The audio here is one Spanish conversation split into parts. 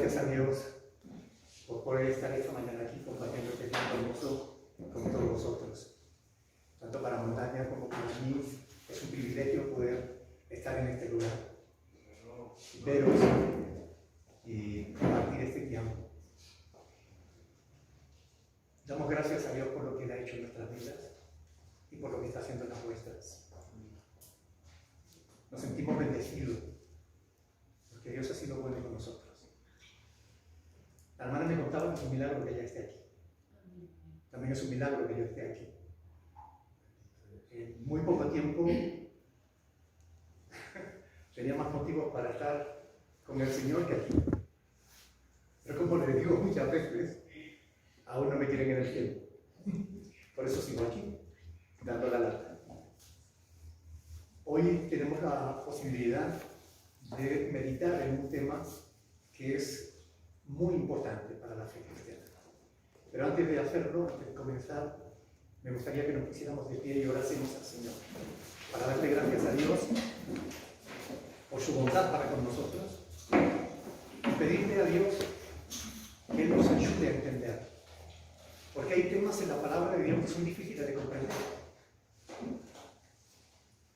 gracias a Dios por poder estar esta mañana aquí compartiendo este tiempo hermoso con todos vosotros. Tanto para Montaña como para mí es un privilegio poder estar en este lugar, veros y compartir este tiempo. Damos gracias a Dios por lo que Él ha hecho en nuestras vidas y por lo que está haciendo en las nuestras. Nos sentimos bendecidos porque Dios ha sido bueno con nosotros. La hermana me contaba que es un milagro que ella esté aquí. También es un milagro que yo esté aquí. En muy poco tiempo tenía más motivos para estar con el Señor que aquí. Pero como les digo muchas veces, aún no me quieren en el cielo. Por eso sigo aquí, dando la lata. Hoy tenemos la posibilidad de meditar en un tema que es muy importante para la fe cristiana. Pero antes de hacerlo, antes de comenzar, me gustaría que nos pusiéramos de pie y orásemos al Señor para darle gracias a Dios por su bondad para con nosotros y pedirle a Dios que Él nos ayude a entender. Porque hay temas en la palabra de Dios que son difíciles de comprender.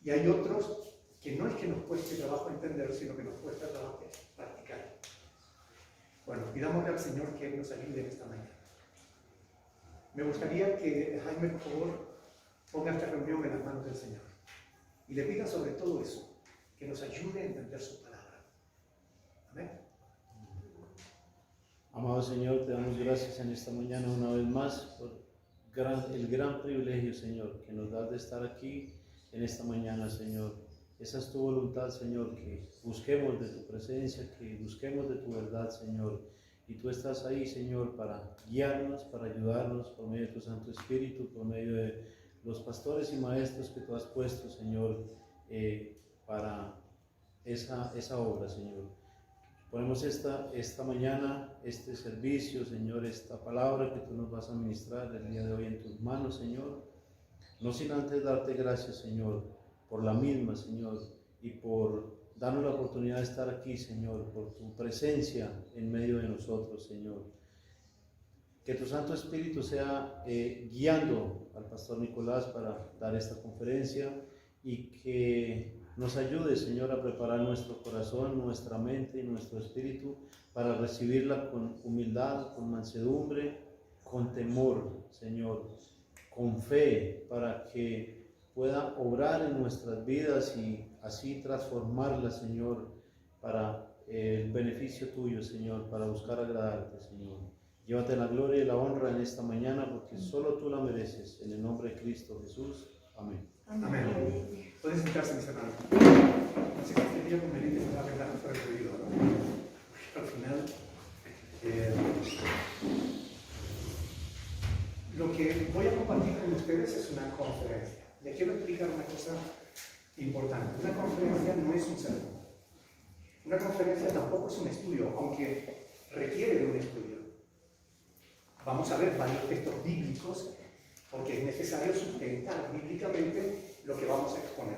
Y hay otros que no es que nos cueste trabajo entender, sino que nos cuesta trabajo practicar. Bueno, pidámosle al Señor que Él nos ayude en esta mañana. Me gustaría que Jaime, por favor, ponga esta reunión en las manos del Señor. Y le pida sobre todo eso, que nos ayude a entender su palabra. Amén. Amado Señor, te damos gracias en esta mañana una vez más por el gran privilegio, Señor, que nos das de estar aquí en esta mañana, Señor. Esa es tu voluntad, Señor, que busquemos de tu presencia, que busquemos de tu verdad, Señor. Y tú estás ahí, Señor, para guiarnos, para ayudarnos por medio de tu Santo Espíritu, por medio de los pastores y maestros que tú has puesto, Señor, para esa obra, Señor. Ponemos esta mañana, este servicio, Señor, esta palabra que tú nos vas a ministrar el día de hoy en tus manos, Señor. No sin antes darte gracias, Señor, por la misma, Señor, y por darnos la oportunidad de estar aquí, Señor, por tu presencia en medio de nosotros, Señor. Que tu Santo Espíritu sea guiando al pastor Nicolás para dar esta conferencia y que nos ayude, Señor, a preparar nuestro corazón, nuestra mente y nuestro espíritu para recibirla con humildad, con mansedumbre, con temor, Señor, con fe, para que pueda obrar en nuestras vidas y así transformarlas, Señor, para el beneficio tuyo, Señor, para buscar agradarte, Señor. Llévate la gloria y la honra en esta mañana porque solo tú la mereces. En el nombre de Cristo Jesús. Amén. Amén. Pueden sentarse, mis hermanos. No sé si sería conveniente que me arreglaran por el ruido, ¿no? Al final, lo que voy a compartir con ustedes es una conferencia. Les quiero explicar una cosa importante. Una conferencia no es un sermón. Una conferencia tampoco es un estudio, aunque requiere de un estudio. Vamos a ver varios textos bíblicos porque es necesario sustentar bíblicamente lo que vamos a exponer.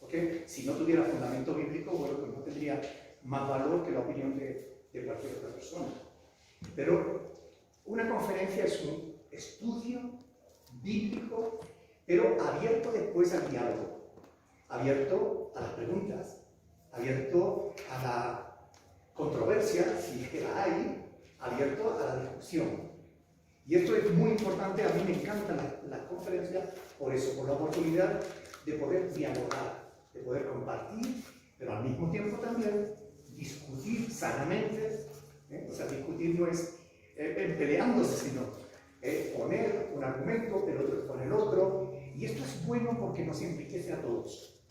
¿Okay? Si no tuviera fundamento bíblico, bueno, pues no tendría más valor que la opinión de cualquier otra persona. Pero una conferencia es un estudio bíblico, pero abierto después al diálogo, abierto a las preguntas, abierto a la controversia, si es que la hay, abierto a la discusión. Y esto es muy importante, a mí me encanta la conferencia por eso, por la oportunidad de poder dialogar, de poder compartir, pero al mismo tiempo también discutir sanamente. O sea, discutir no es peleándose, sino poner un argumento, el otro pone el otro, y esto es bueno porque nos enriquece a todos.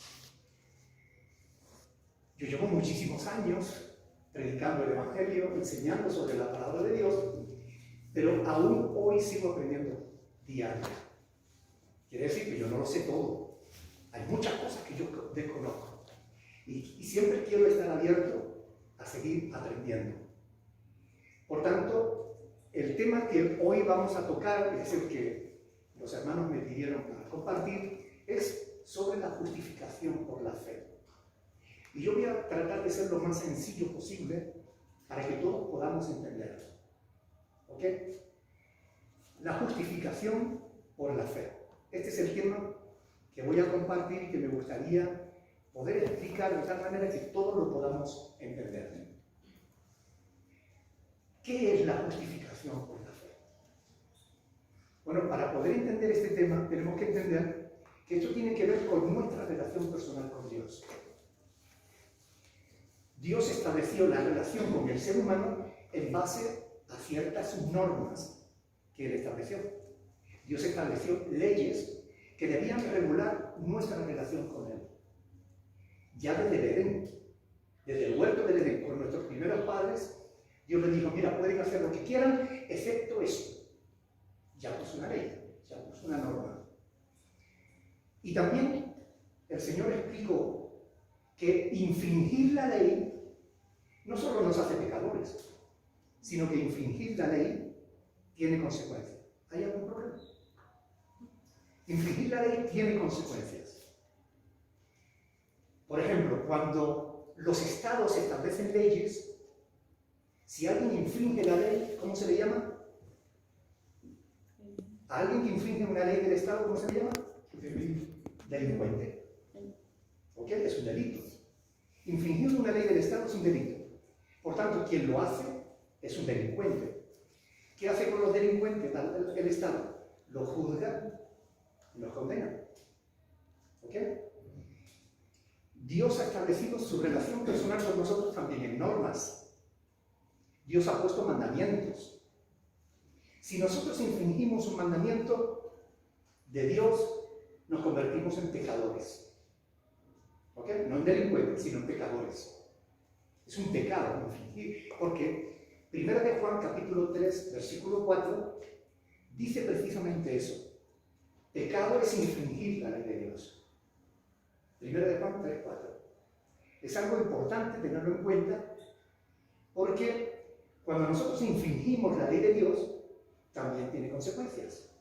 Yo llevo muchísimos años predicando el Evangelio, enseñando sobre la palabra de Dios, pero aún hoy sigo aprendiendo diario. Quiere decir que yo no lo sé todo. Hay muchas cosas que yo desconozco. Y siempre quiero estar abierto a seguir aprendiendo. Por tanto, el tema que hoy vamos a tocar, es el que los hermanos me pidieron para compartir, es sobre la justificación por la fe. Y yo voy a tratar de ser lo más sencillo posible para que todos podamos entenderlo. ¿Ok? La justificación por la fe. Este es el tema que voy a compartir y que me gustaría poder explicar de tal manera que todos lo podamos entender. ¿Qué es la justificación por la fe? Bueno, para poder entender este tema tenemos que entender que esto tiene que ver con nuestra relación personal con Dios. Dios estableció la relación con el ser humano en base a ciertas normas que Él estableció. Dios estableció leyes que debían regular nuestra relación con Él. Ya desde el Edén, desde el huerto del Edén, con nuestros primeros padres, Dios les dijo, mira, pueden hacer lo que quieran, excepto esto. Ya puso una ley, ya puso una norma. Y también el Señor explicó que infringir la ley no solo nos hace pecadores, sino que infringir la ley tiene consecuencias. ¿Hay algún problema? Infringir la ley tiene consecuencias. Por ejemplo, cuando los estados establecen leyes, si alguien infringe la ley, ¿cómo se le llama? ¿A alguien que infringe una ley del Estado, cómo se le llama? Delincuente. ¿Ok? Es un delito. Infringir una ley del Estado es un delito. Por tanto, quien lo hace es un delincuente. ¿Qué hace con los delincuentes el Estado? Los juzga y los condena. ¿Ok? Dios ha establecido su relación personal con nosotros también en normas. Dios ha puesto mandamientos. Si nosotros infringimos un mandamiento de Dios, nos convertimos en pecadores. ¿Ok? No en delincuentes, sino en pecadores. Es un pecado infringir, porque 1 de Juan capítulo 3, versículo 4, dice precisamente eso. Pecado es infringir la ley de Dios. 1 de Juan 3, 4. Es algo importante tenerlo en cuenta, porque cuando nosotros infringimos la ley de Dios, también tiene consecuencias.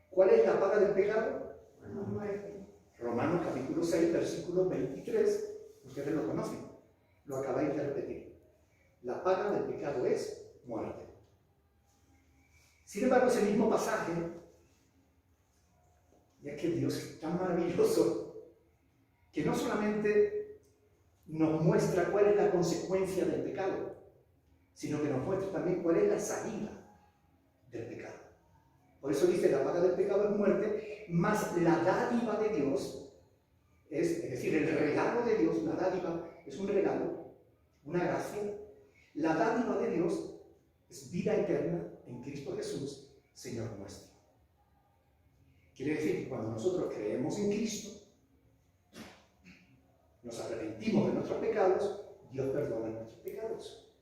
¿Cuál es la paga del pecado? La muerte. Romanos capítulo 6, versículo 23, ustedes lo conocen, lo acabáis de repetir. La paga del pecado es muerte. Sin embargo, ese mismo pasaje, ya que Dios es tan maravilloso, que no solamente nos muestra cuál es la consecuencia del pecado, sino que nos muestra también cuál es la salida del pecado. Por eso dice, la paga del pecado es muerte, mas la dádiva de Dios es decir, el regalo de Dios, la dádiva es un regalo, una gracia. La dádiva de Dios es vida eterna en Cristo Jesús, Señor nuestro. Quiere decir que cuando nosotros creemos en Cristo, nos arrepentimos de nuestros pecados, Dios perdona nuestros pecados.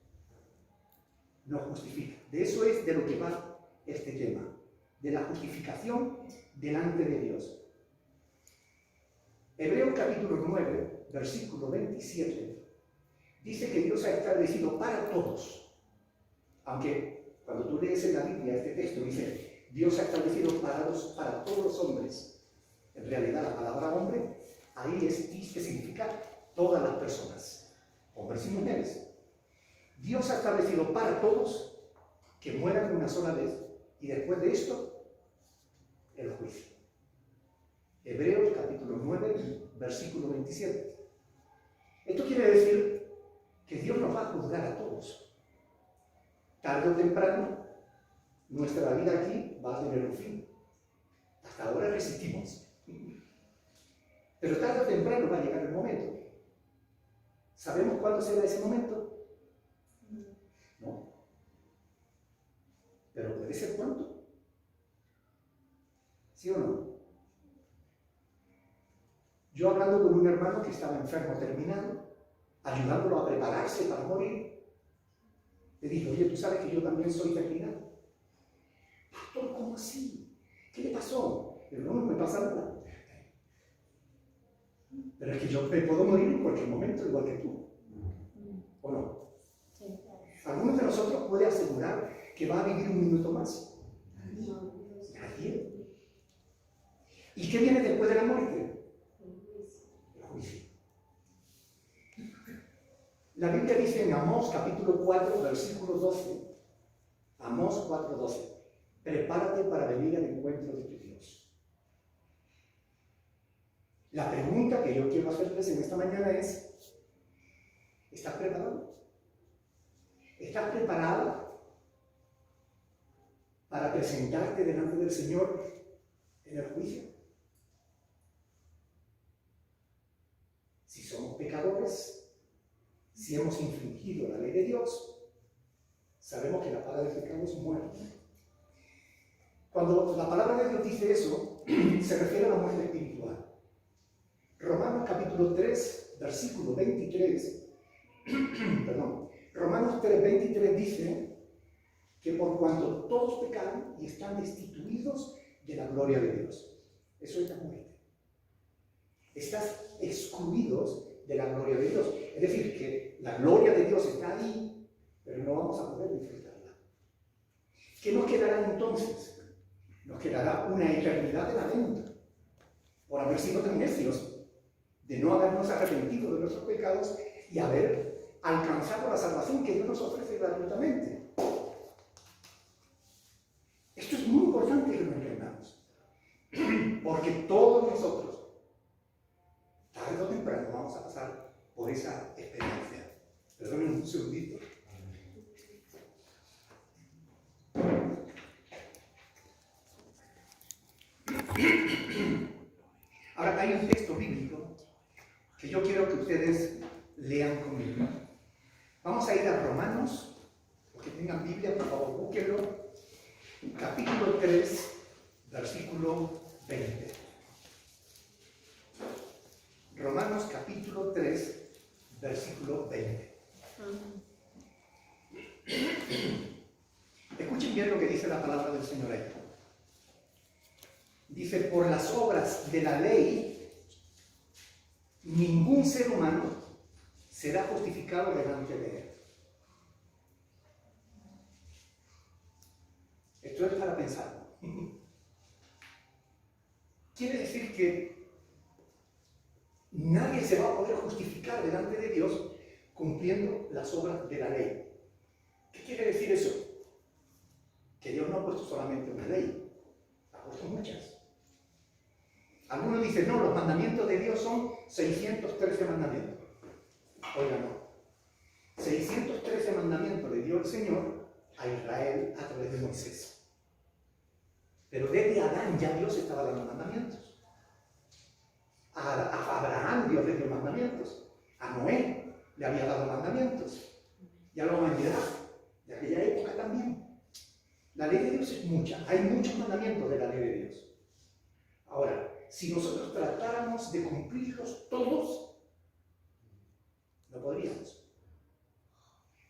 Nos justifica. De eso es de lo que va este tema, de la justificación delante de Dios. Hebreos capítulo 9, versículo 27, dice que Dios ha establecido para todos, aunque cuando tú lees en la Biblia este texto dice, Dios ha establecido para todos los hombres. En realidad la palabra hombre ahí que significa todas las personas, hombres y mujeres. Dios ha establecido para todos que mueran una sola vez y después de esto, el juicio. Hebreos capítulo 9, versículo 27. Esto quiere decir que Dios nos va a juzgar a todos. Tarde o temprano, nuestra vida aquí va a tener un fin. Hasta ahora resistimos. Pero tarde o temprano va a llegar el momento. ¿Sabemos cuándo será ese momento? No. Pero puede ser pronto. ¿Sí o no? Yo hablando con un hermano que estaba enfermo terminal, ayudándolo a prepararse para morir, le dije, oye, ¿tú sabes que yo también soy terminal? Pastor, ¿cómo así? ¿Qué le pasó? Pero no me pasa nada. Pero es que yo me puedo morir en cualquier momento, igual que tú. ¿O no? ¿Alguno de nosotros puede asegurar que va a vivir un minuto más? Nadie. ¿Y qué viene después de la muerte? El juicio. La Biblia dice en Amós capítulo 4, versículo 12, Amós 4, 12, prepárate para venir al encuentro de tu Dios. La pregunta que yo quiero hacerles en esta mañana es, ¿estás preparado? ¿Estás preparada para presentarte delante del Señor en el juicio? Si somos pecadores, si hemos infringido la ley de Dios, sabemos que la paga del pecado es muerte. Cuando la palabra de Dios dice eso, se refiere a la muerte espiritual. Romanos capítulo 3, versículo 23, Romanos 3, 23 dice que por cuanto todos pecaron y están destituidos de la gloria de Dios. Eso es la muerte. Estás excluidos de la gloria de Dios. Es decir, que la gloria de Dios está ahí, pero no vamos a poder disfrutarla. ¿Qué nos quedará entonces? Nos quedará una eternidad de lamento por haber sido tan necios, de no habernos arrepentido de nuestros pecados y haber alcanzado la salvación que Dios nos ofrece gratuitamente. Esto es muy importante que lo entendamos, porque todos nosotros, tarde o temprano, vamos a pasar por esa experiencia. Perdonen un segundito. Ahora hay un texto bíblico que yo quiero que ustedes lean conmigo. Vamos a ir a Romanos, los que tengan Biblia, por favor, búsquenlo. Capítulo 3, versículo 20. Romanos capítulo 3, versículo 20. Escuchen bien lo que dice la palabra del Señor ahí. Dice, por las obras de la ley, ningún ser humano será justificado delante de él. Esto es para pensar. Quiere decir que nadie se va a poder justificar delante de Dios cumpliendo las obras de la ley. ¿Qué quiere decir eso? Que Dios no ha puesto solamente una ley, ha puesto muchas. Algunos dicen, no, los mandamientos de Dios son 613 mandamientos. Oiga, no. 613 mandamientos le dio el Señor a Israel a través de Moisés. Pero desde Adán ya Dios estaba dando mandamientos. A Abraham Dios le dio mandamientos. A Noé le había dado mandamientos. Y a la humanidad de aquella época también. La ley de Dios es mucha. Hay muchos mandamientos de la ley de Dios. Ahora, si nosotros tratáramos de cumplirlos todos, no podríamos.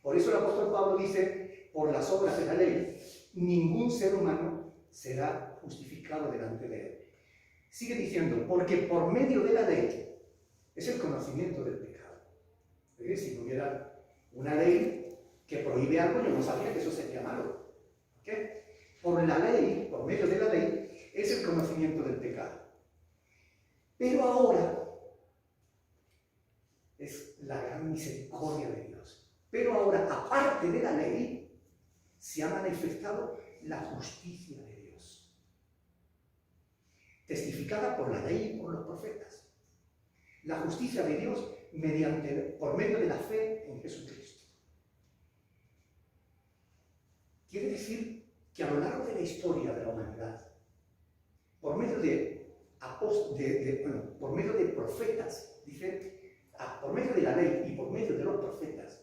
Por eso el apóstol Pablo dice, por las obras de la ley, ningún ser humano será justificado delante de él. Sigue diciendo, porque por medio de la ley es el conocimiento del pecado. Es decir, si no hubiera una ley que prohíbe algo, yo no sabría que eso sería malo. ¿Okay? Por la ley, por medio de la ley, es el conocimiento del pecado. Pero ahora es la gran misericordia de Dios. Pero ahora, aparte de la ley, se ha manifestado la justicia de Dios, testificada por la ley y por los profetas. La justicia de Dios por medio de la fe en Jesucristo. Quiere decir que a lo largo de la historia de la humanidad, por medio de profetas, dice, por medio de la ley y por medio de los profetas,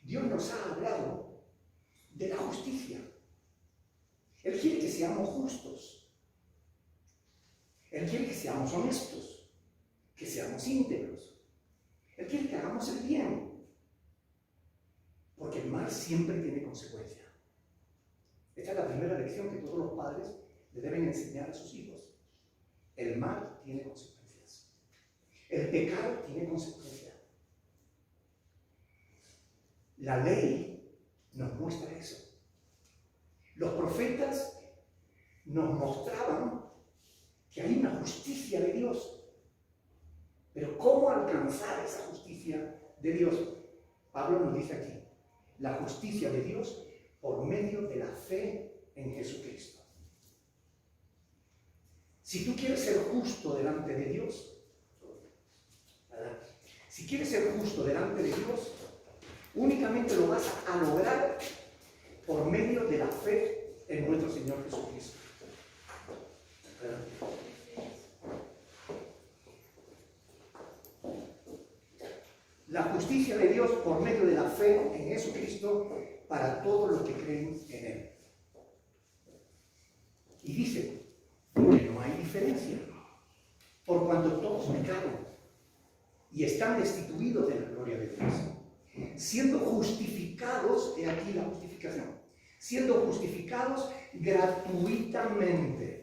Dios nos ha hablado de la justicia. Él quiere que seamos justos. Él quiere que seamos honestos, que seamos íntegros. Él quiere que hagamos el bien, porque el mal siempre tiene consecuencia. Esta es la primera lección que todos los padres le deben enseñar a sus hijos. El mal tiene consecuencias. El pecado tiene consecuencias. La ley nos muestra eso. Los profetas nos mostraban que hay una justicia de Dios. Pero ¿cómo alcanzar esa justicia de Dios? Pablo nos dice aquí, la justicia de Dios por medio de la fe en Jesucristo. Si tú quieres ser justo delante de Dios, ¿verdad? Si quieres ser justo delante de Dios, únicamente lo vas a lograr por medio de la fe en nuestro Señor Jesucristo. ¿Verdad? La justicia de Dios por medio de la fe en Jesucristo para todos los que creen en Él. Y dice que no hay diferencia, por cuanto todos pecaron y están destituidos de la gloria de Dios, siendo justificados, he aquí la justificación, siendo justificados gratuitamente.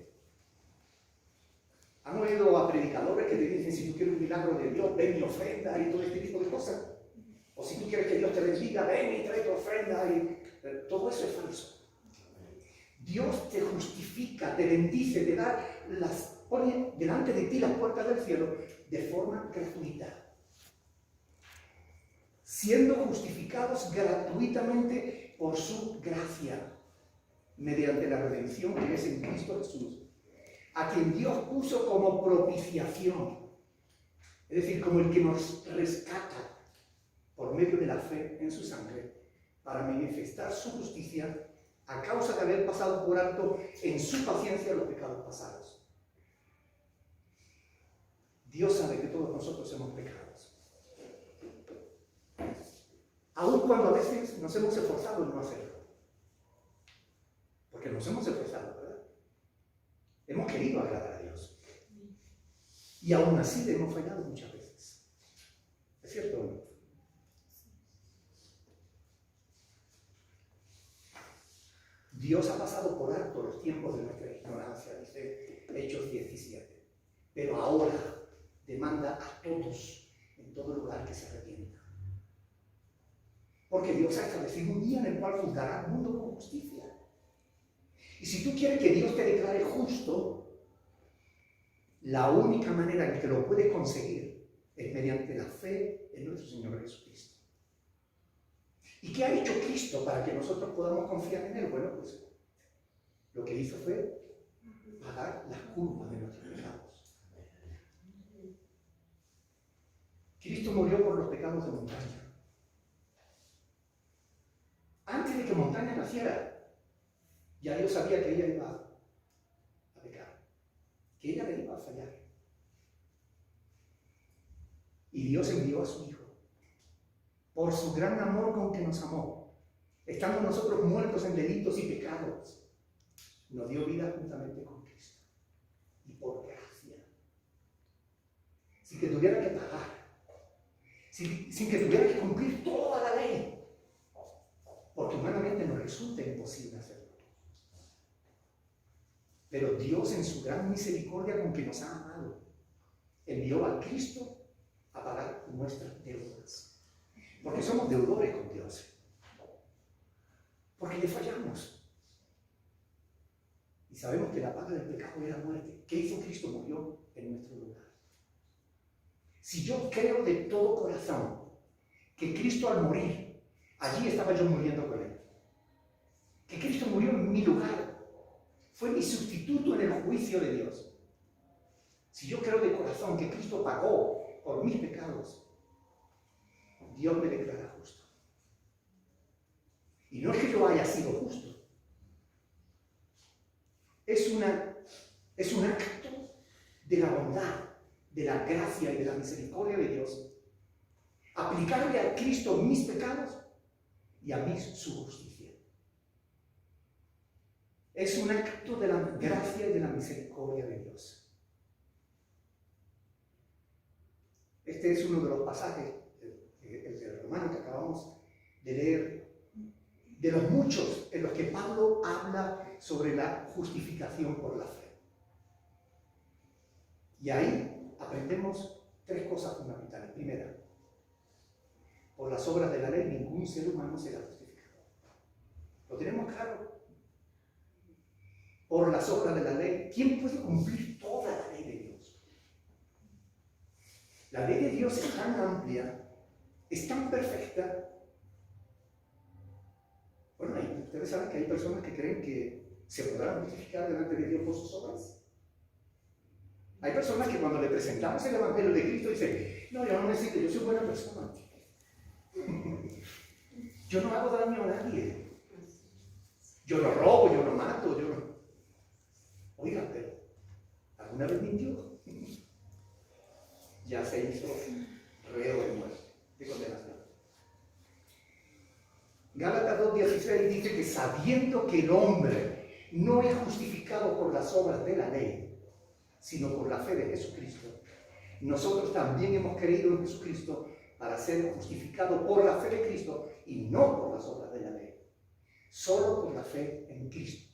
¿Han oído a predicadores que te dicen, si tú quieres un milagro de Dios, ven y ofrenda y todo este tipo de cosas? O si tú quieres que Dios te bendiga, ven y trae tu ofrenda. Todo eso es falso. Dios te justifica, te bendice, te da pone delante de ti las puertas del cielo de forma gratuita. Siendo justificados gratuitamente por su gracia, mediante la redención que es en Cristo Jesús, a quien Dios puso como propiciación, es decir, como el que nos rescata por medio de la fe en su sangre, para manifestar su justicia a causa de haber pasado por alto en su paciencia los pecados pasados. Dios sabe que todos nosotros hemos pecado, aun cuando a veces nos hemos esforzado en no hacerlo, porque nos hemos esforzado, ¿verdad? Hemos querido agradar a Dios. Y aún así le hemos fallado muchas veces. ¿Es cierto o no? Dios ha pasado por alto los tiempos de nuestra ignorancia, dice Hechos 17. Pero ahora demanda a todos, en todo lugar, que se arrepientan. Porque Dios ha establecido un día en el cual juzgará al mundo con justicia. Y si tú quieres que Dios te declare justo, la única manera en que lo puedes conseguir es mediante la fe en nuestro Señor Jesucristo. ¿Y qué ha hecho Cristo para que nosotros podamos confiar en Él? Bueno, pues lo que hizo fue pagar las culpas de nuestros pecados. Cristo murió por los pecados de Montaña. Antes de que Montaña naciera, ya Dios sabía que ella iba a pecar, que ella le iba a fallar. Y Dios envió a su Hijo, por su gran amor con que nos amó, estando nosotros muertos en delitos y pecados, nos dio vida juntamente con Cristo. Y por gracia, sin que tuviera que pagar, sin que tuviera que cumplir toda la ley, porque humanamente nos resulta imposible hacerlo. Pero Dios, en su gran misericordia con que nos ha amado, envió a Cristo a pagar nuestras deudas. Porque somos deudores con Dios. Porque le fallamos. Y sabemos que la paga del pecado era muerte. ¿Qué hizo Cristo? Murió en nuestro lugar. Si yo creo de todo corazón que Cristo al morir, allí estaba yo muriendo con Él. Que Cristo murió en mi lugar. Fue mi sustituto en el juicio de Dios. Si yo creo de corazón que Cristo pagó por mis pecados, Dios me declara justo. Y no es que yo haya sido justo. Es un acto de la bondad, de la gracia y de la misericordia de Dios. Aplicarle a Cristo mis pecados y a mí su justicia. Es un acto de la gracia y de la misericordia de Dios. Este es uno de los pasajes, el de Romanos que acabamos de leer, de los muchos en los que Pablo habla sobre la justificación por la fe. Y ahí aprendemos tres cosas fundamentales. Primera, por las obras de la ley ningún ser humano será justificado. ¿Lo tenemos claro? Por las obras de la ley, ¿quién puede cumplir toda la ley de Dios? La ley de Dios es tan amplia, es tan perfecta, Ustedes saben que hay personas que creen que se podrán justificar delante de Dios por sus obras. Hay personas que cuando le presentamos el Evangelio de Cristo dicen, no, yo no necesito, yo soy buena persona. Yo no hago daño a nadie. Yo no robo, yo no mato, yo no... Oiga, pero ¿alguna vez mintió? Ya se hizo reo de muerte, de condenación. Gálatas 2:16 dice que sabiendo que el hombre no es justificado por las obras de la ley, sino por la fe de Jesucristo, nosotros también hemos creído en Jesucristo para ser justificados por la fe de Cristo y no por las obras de la ley. Solo por la fe en Cristo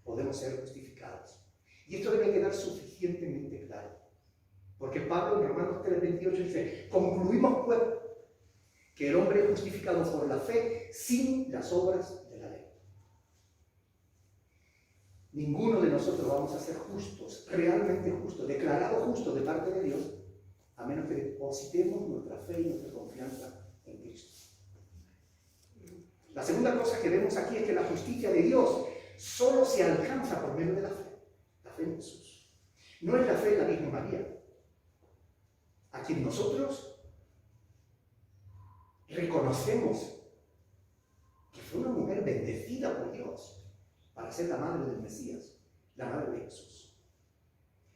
podemos ser justificados. Y esto debe quedar suficientemente claro. Porque Pablo en Romanos 3:28 dice, concluimos pues que el hombre es justificado por la fe sin las obras de la ley. Ninguno de nosotros vamos a ser justos, realmente justos, declarados justos de parte de Dios, a menos que depositemos nuestra fe y nuestra confianza en Cristo. La segunda cosa que vemos aquí es que la justicia de Dios solo se alcanza por medio de la fe en Jesús. No es la fe en la Virgen María, a quien nosotros reconocemos que fue una mujer bendecida por Dios para ser la madre del Mesías, la madre de Jesús.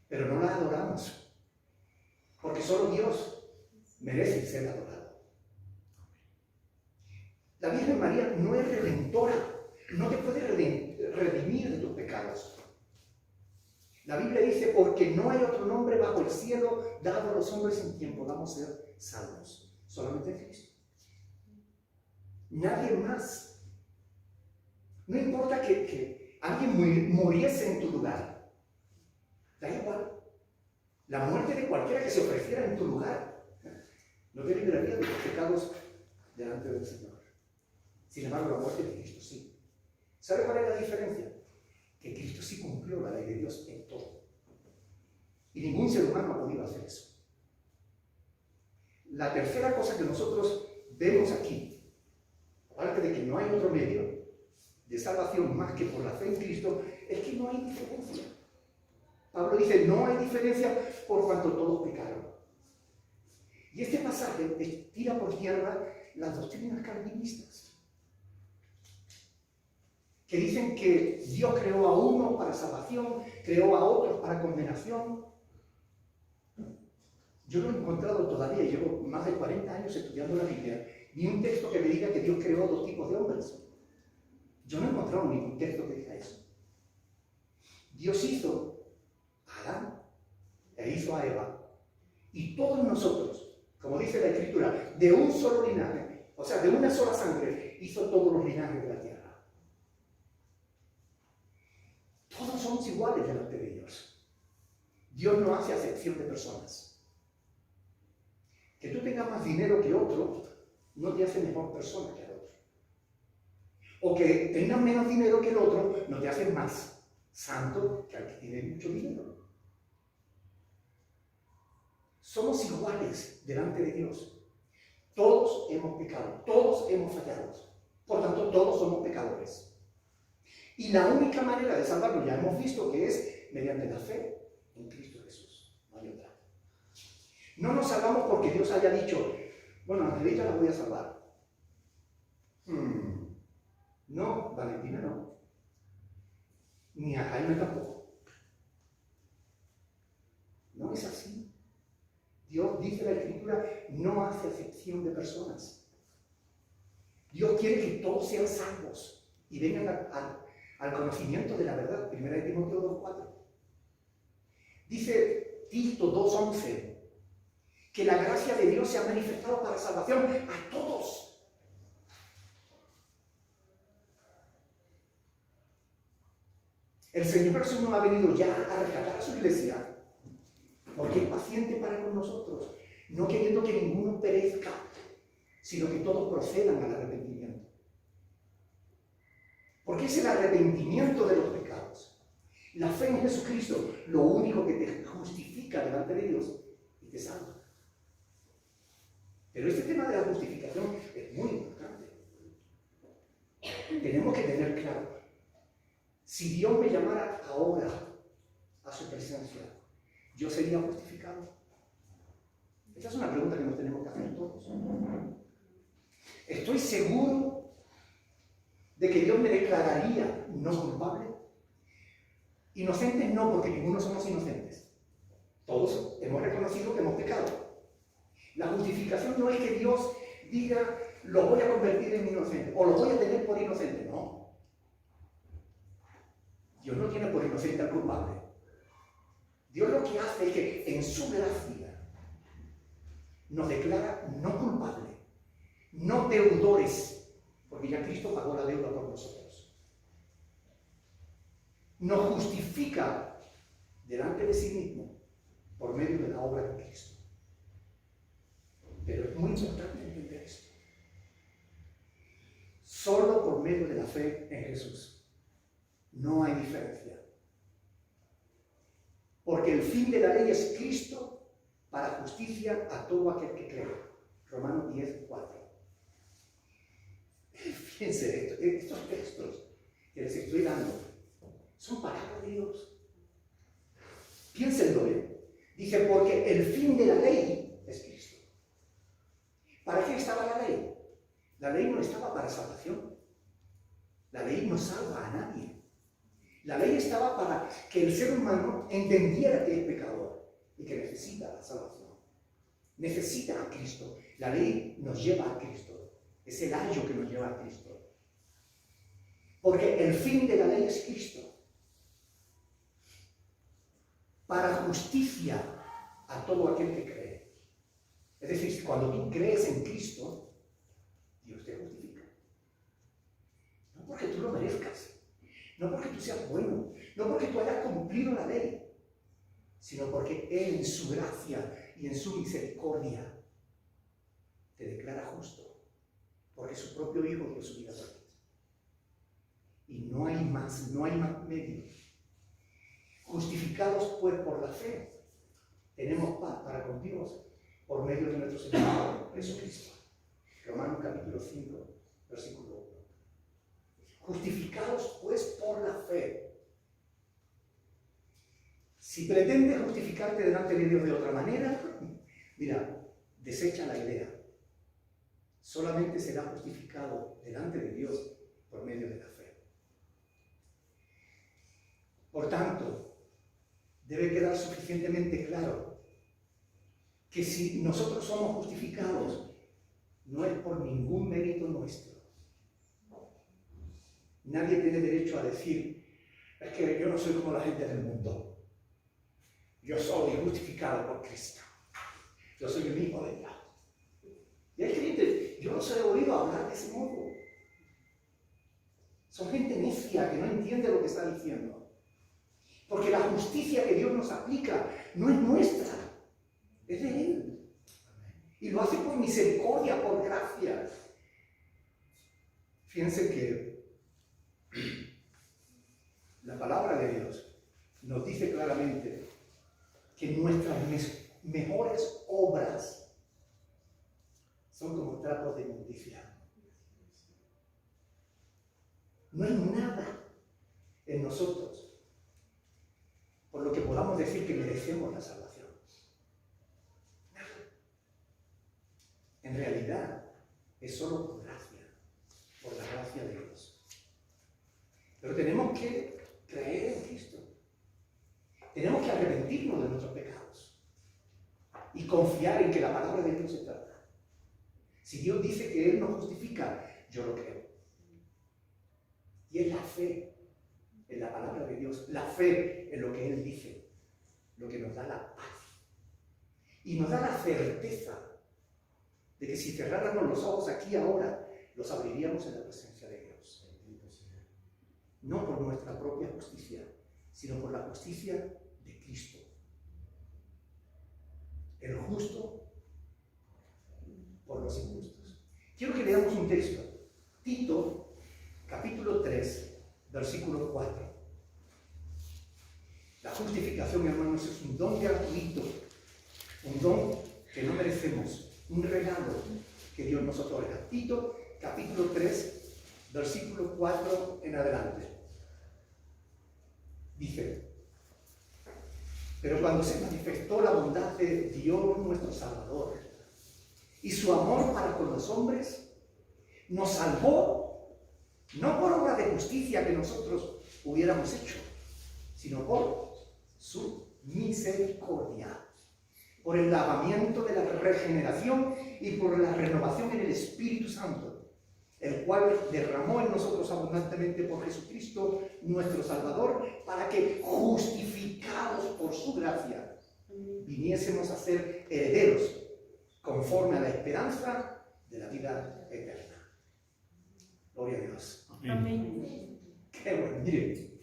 Pero no la adoramos, porque solo Dios merece ser adorado. La Virgen María no es redentora, no te puede redimir de tus pecados. La Biblia dice, porque no hay otro nombre bajo el cielo dado a los hombres en quien podamos ser salvos, solamente en Cristo. Nadie más. No importa que alguien muriese en tu lugar, da igual. La muerte de cualquiera que se ofreciera en tu lugar no te libraría de tus pecados delante del Señor. Sin embargo, la muerte de Cristo sí. ¿Sabe cuál es la diferencia? Que Cristo sí cumplió la ley de Dios en todo. Y ningún ser humano ha podido hacer eso. La tercera cosa que nosotros vemos aquí, aparte de que no hay otro medio de salvación más que por la fe en Cristo, es que no hay diferencia. Pablo dice, no hay diferencia por cuanto todos pecaron. Y este pasaje tira por tierra las doctrinas calvinistas, que dicen que Dios creó a unos para salvación, creó a otros para condenación. Yo no he encontrado todavía, llevo más de 40 años estudiando la Biblia, ni un texto que me diga que Dios creó dos tipos de hombres. Yo no he encontrado ningún texto que diga eso. Dios hizo a Adán e hizo a Eva, y todos nosotros, como dice la Escritura, de un solo linaje, o sea, de una sola sangre, hizo todos los linajes de la tierra. Todos somos iguales delante de Dios. Dios no hace acepción de personas. Que tú tengas más dinero que otro no te hace mejor persona que el otro. O que tengas menos dinero que el otro no te hace más santo que al que tiene mucho dinero. Somos iguales delante de Dios. Todos hemos pecado, todos hemos fallado. Por tanto, todos somos pecadores. Y la única manera de salvarnos, ya hemos visto que es mediante la fe en Cristo Jesús. No hay otra. No nos salvamos porque Dios haya dicho, bueno, a Angelita la voy a salvar. No, Valentina no. Ni a Jaime tampoco. No es así. Dios, dice la Escritura, no hace acepción de personas. Dios quiere que todos sean salvos y vengan al conocimiento de la verdad. 1 Timoteo 2:4. Dice Tito 2:11 que la gracia de Dios se ha manifestado para salvación a todos. El Señor Jesús no ha venido ya a rescatar a su iglesia, porque es paciente para con nosotros, no queriendo que ninguno perezca, sino que todos procedan al arrepentimiento. Porque es el arrepentimiento de los pecados. La fe en Jesucristo, lo único que te justifica delante de Dios y te salva. Pero este tema de la justificación es muy importante. tenemos que tener claro, si Dios me llamara ahora a su presencia, ¿yo sería justificado? Esta es una pregunta que nos tenemos que hacer todos. ¿Estoy seguro de que Dios me declararía no culpable? Inocentes no, porque ninguno somos inocentes. Todos hemos reconocido que hemos pecado. La justificación no es que Dios diga, lo voy a convertir en inocente, o lo voy a tener por inocente. No. Dios no tiene por inocente al culpable. Dios lo que hace es que en su gracia nos declara no culpable, no deudores, porque ya Cristo pagó la deuda por nosotros. Nos justifica delante de sí mismo por medio de la obra de Cristo. Pero es muy importante entender esto. Solo por medio de la fe en Jesús. No hay diferencia. Porque el fin de la ley es Cristo para justicia a todo aquel que cree. Romanos 10, 4. Fíjense, estos textos que les estoy dando son palabras de Dios. Piénsenlo bien. Dice, porque el fin de la ley es Cristo. ¿Para qué estaba la ley? La ley no estaba para salvación. La ley no salva a nadie. La ley estaba para que el ser humano entendiera que es pecador y que necesita la salvación. Necesita a Cristo. La ley nos lleva a Cristo. Es el ayo que nos lleva a Cristo. Porque el fin de la ley es Cristo. Para justicia a todo aquel que cree. Es decir, cuando tú crees en Cristo, Dios te justifica. No porque tú lo merezcas. No porque tú seas bueno, no porque tú hayas cumplido la ley, sino porque Él en su gracia y en su misericordia te declara justo, porque su propio Hijo dio su vida por ti. Y no hay más medio. Justificados pues por la fe, tenemos paz para con Dios por medio de nuestro Señor Jesucristo. Romanos capítulo 5, versículo 1. Justificados pues por la fe. Si pretendes justificarte delante de Dios de otra manera, mira, desecha la idea. Solamente será justificado delante de Dios por medio de la fe. Por tanto, debe quedar suficientemente claro que si nosotros somos justificados, no es por ningún mérito nuestro. Nadie tiene derecho a decir, es que yo no soy como la gente del mundo. Yo soy justificado por Cristo. Yo soy el hijo de Dios. Y hay gente, yo los he oído hablar de ese modo. Son gente necia que no entiende lo que está diciendo. Porque la justicia que Dios nos aplica no es nuestra, es de Él. Y lo hace por misericordia, por gracia. Fíjense que la palabra de Dios nos dice claramente que nuestras mejores obras son como trapos de inmundicia. No hay nada en nosotros por lo que podamos decir que merecemos la salvación. Nada. En realidad es solo por gracia, por la gracia de Dios. Pero tenemos que creer en Cristo. Tenemos que arrepentirnos de nuestros pecados y confiar en que la palabra de Dios es verdad. Si Dios dice que Él nos justifica, yo lo creo. Y es la fe en la palabra de Dios, la fe en lo que Él dice, lo que nos da la paz. Y nos da la certeza de que si cerráramos los ojos aquí ahora, los abriríamos en la presencia de Dios. No por nuestra propia justicia, sino por la justicia de Cristo. El justo por los injustos. Quiero que leamos un texto. Tito, capítulo 3, versículo 4. La justificación, hermanos, es un don gratuito, un don que no merecemos, un regalo que Dios nos otorga. Tito, capítulo 3, versículo 4 en adelante. Dice: pero cuando se manifestó la bondad de Dios nuestro Salvador y su amor para con los hombres, nos salvó no por obra de justicia que nosotros hubiéramos hecho, sino por su misericordia, por el lavamiento de la regeneración y por la renovación en el Espíritu Santo, el cual derramó en nosotros abundantemente por Jesucristo nuestro Salvador, para que, justificados por su gracia, viniésemos a ser herederos conforme a la esperanza de la vida eterna. Gloria a Dios. Amén. Qué bueno. Miren,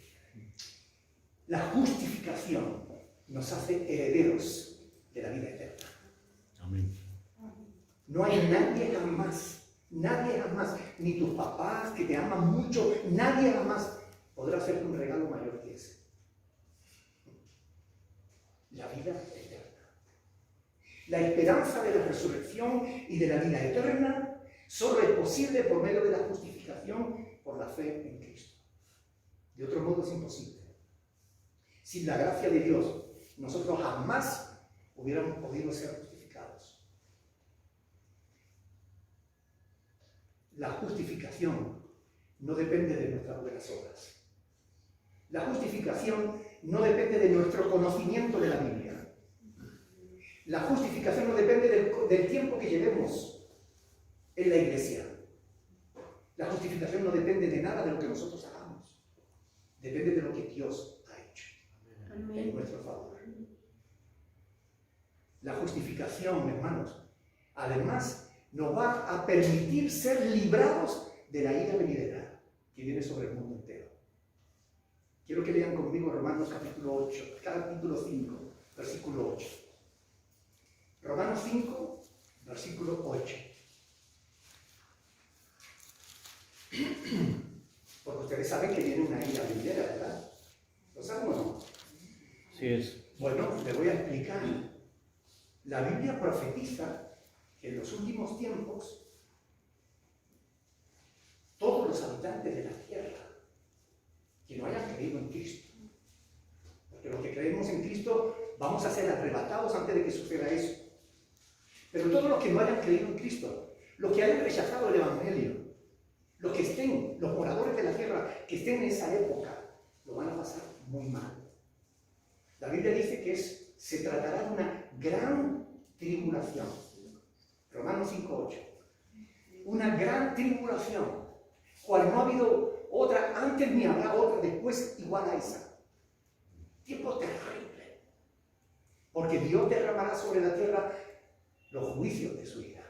la justificación nos hace herederos de la vida eterna. Amén. No hay nadie jamás, ni tus papás que te aman mucho, nadie jamás podrá hacerte un regalo mayor que ese. La vida eterna. La esperanza de la resurrección y de la vida eterna solo es posible por medio de la justificación por la fe en Cristo. De otro modo es imposible. Sin la gracia de Dios, nosotros jamás hubiéramos podido ser justificados. La justificación no depende de nuestras buenas obras. La justificación no depende de nuestro conocimiento de la Biblia. La justificación no depende del tiempo que llevemos en la iglesia. La justificación no depende de nada de lo que nosotros hagamos. Depende de lo que Dios ha hecho en nuestro favor. La justificación, hermanos, además nos va a permitir ser librados de la ira venidera que viene sobre el mundo entero. Quiero que lean conmigo Romanos capítulo 5, versículo 8. Romanos 5, versículo 8. Porque ustedes saben que viene una ira venidera, ¿verdad? ¿Lo saben o no? Sí es. Bueno, les voy a explicar. La Biblia profetiza que en los últimos tiempos todos los habitantes de la tierra que no hayan creído en Cristo, porque los que creemos en Cristo vamos a ser arrebatados antes de que suceda eso, pero todos los que no hayan creído en Cristo, los que hayan rechazado el Evangelio, los que estén, los moradores de la tierra que estén en esa época, lo van a pasar muy mal. La Biblia dice que se tratará de una gran tribulación. Romanos 5:8. Una gran tribulación, cual no ha habido otra antes ni habrá otra después igual a esa. Tiempo terrible. Porque Dios derramará sobre la tierra los juicios de su ira.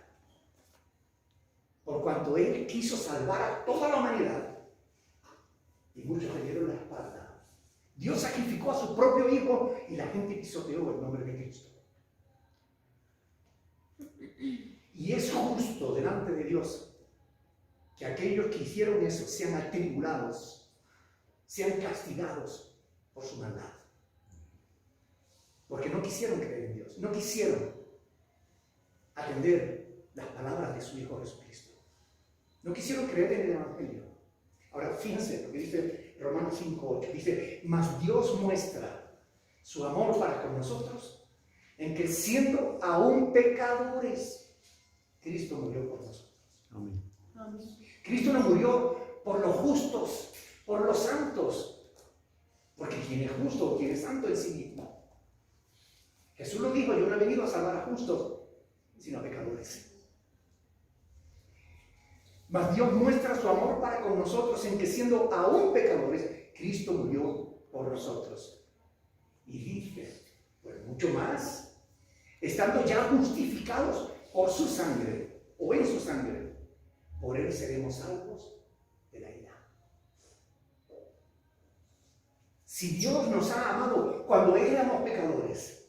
Por cuanto Él quiso salvar a toda la humanidad, y muchos le dieron la espalda. Dios sacrificó a su propio Hijo y la gente pisoteó el nombre de Cristo. Y es justo delante de Dios que aquellos que hicieron eso sean atribulados, sean castigados por su maldad. Porque no quisieron creer en Dios, no quisieron atender las palabras de su Hijo Jesucristo. No quisieron creer en el Evangelio. Ahora, fíjense lo que dice Romanos 5:8. Dice: mas Dios muestra su amor para con nosotros en que, siendo aún pecadores, Cristo murió por nosotros. Amén. Cristo no murió por los justos, por los santos, porque quien es justo o quien es santo en sí mismo. Jesús lo dijo: yo no he venido a salvar a justos, sino a pecadores. Mas Dios muestra su amor para con nosotros en que, siendo aún pecadores, Cristo murió por nosotros. Y dice, pues mucho más, estando ya justificados por su sangre, o en su sangre, por Él seremos salvos de la ira. Si Dios nos ha amado cuando éramos pecadores,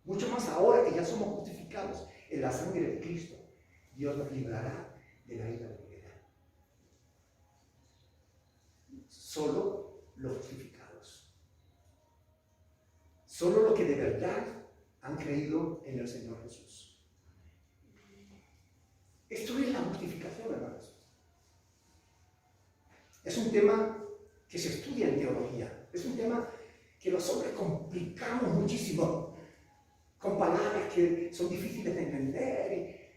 mucho más ahora que ya somos justificados en la sangre de Cristo, Dios nos librará de la ira venidera. Solo los justificados. Solo los que de verdad han creído en el Señor Jesús. Esto es la justificación, hermanos. Es un tema que se estudia en teología. Es un tema que los hombres complicamos muchísimo con palabras que son difíciles de entender,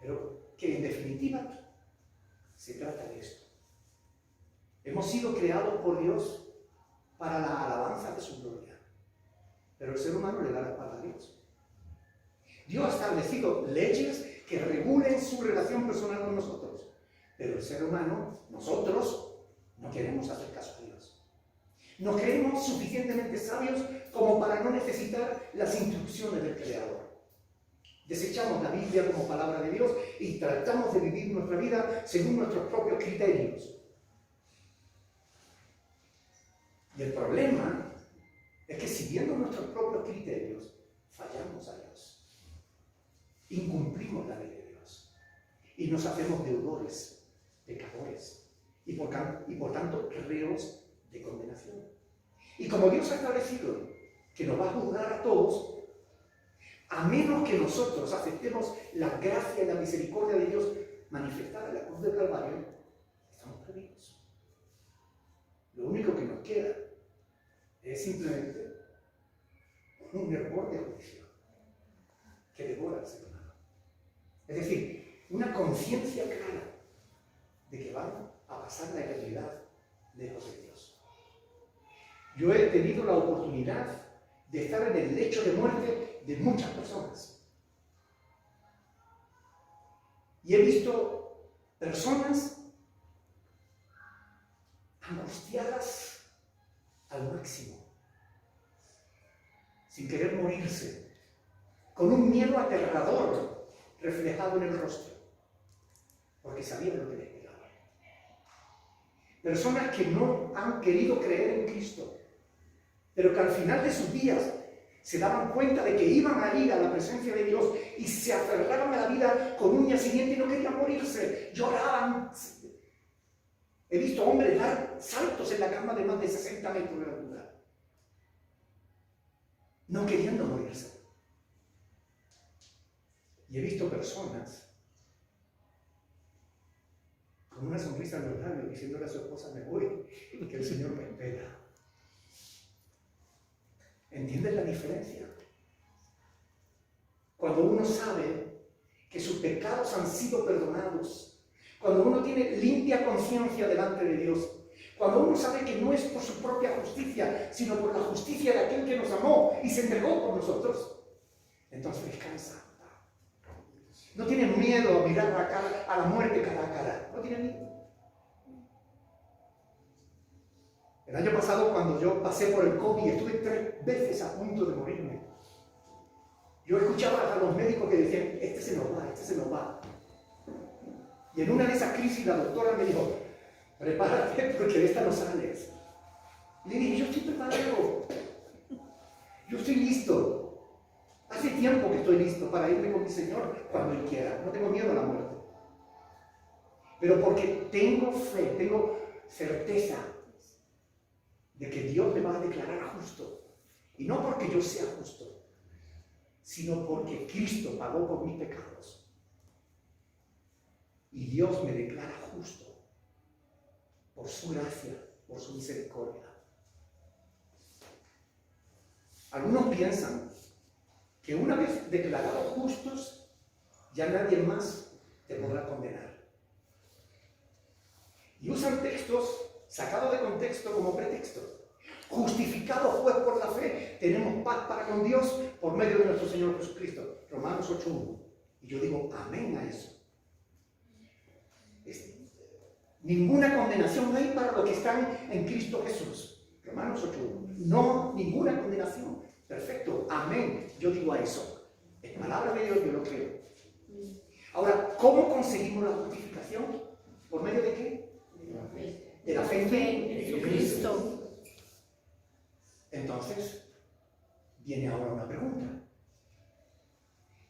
pero que en definitiva se trata de esto. Hemos sido creados por Dios para la alabanza de su gloria, pero el ser humano le da la espalda a Dios. Dios ha establecido leyes que regulen su relación personal con nosotros, pero el ser humano, nosotros, no queremos hacer caso a Dios. No creemos suficientemente sabios como para no necesitar las instrucciones del Creador. Desechamos la Biblia como palabra de Dios y tratamos de vivir nuestra vida según nuestros propios criterios. Y el problema es que siguiendo nuestros propios criterios, fallamos a Dios. Incumplimos la ley de Dios. Y nos hacemos deudores, pecadores, y por tanto reos de condenación. Y como Dios ha establecido que nos va a juzgar a todos, a menos que nosotros aceptemos la gracia y la misericordia de Dios manifestada en la cruz del Calvario, estamos perdidos. Lo único que nos queda es simplemente un hervor de juicio que devora al ser humano. Es decir, una conciencia clara de que van a pasar la eternidad lejos de Dios. Yo he tenido la oportunidad de estar en el lecho de muerte de muchas personas. Y he visto personas angustiadas al máximo, sin querer morirse, con un miedo aterrador reflejado en el rostro, porque sabían lo que les pegaba. Personas que no han querido creer en Cristo, pero que al final de sus días se daban cuenta de que iban a ir a la presencia de Dios y se aferraron a la vida con uñas y dientes y no querían morirse, lloraban. He visto hombres dar saltos en la cama de más de 60 metros de altura, no queriendo morirse. Y he visto personas con una sonrisa en los labios diciéndole a su esposa: me voy, que el Señor me espera. ¿Entienden la diferencia? Cuando uno sabe que sus pecados han sido perdonados, cuando uno tiene limpia conciencia delante de Dios, cuando uno sabe que no es por su propia justicia, sino por la justicia de aquel que nos amó y se entregó por nosotros, entonces descansa. No tiene miedo a mirar a la muerte cara a cara. No tiene miedo. El año pasado, cuando yo pasé por el COVID, estuve 3 veces a punto de morirme. Yo escuchaba a los médicos que decían: este se nos va, este se nos va. Y en una de esas crisis la doctora me dijo: prepárate, porque de esta no sales. Y le dije: yo estoy preparado. Yo estoy listo. Hace tiempo que estoy listo para irme con mi Señor cuando Él quiera. No tengo miedo a la muerte. Pero porque tengo fe, tengo certeza de que Dios me va a declarar justo. Y no porque yo sea justo, sino porque Cristo pagó por mis pecados. Y Dios me declara justo por su gracia, por su misericordia. Algunos piensan que una vez declarados justos, ya nadie más te podrá condenar. Y usan textos sacados de contexto como pretexto. Justificados pues por la fe, tenemos paz para con Dios por medio de nuestro Señor Jesucristo. Romanos 8:1. Y yo digo amén a eso. Ninguna condenación hay para los que están en Cristo Jesús. Romanos 8:1. No, ninguna condenación. Perfecto, amén. Yo digo a eso. Es palabra de Dios, yo lo creo. Ahora, ¿cómo conseguimos la justificación? ¿Por medio de qué? De la fe en Jesucristo. Entonces, viene ahora una pregunta.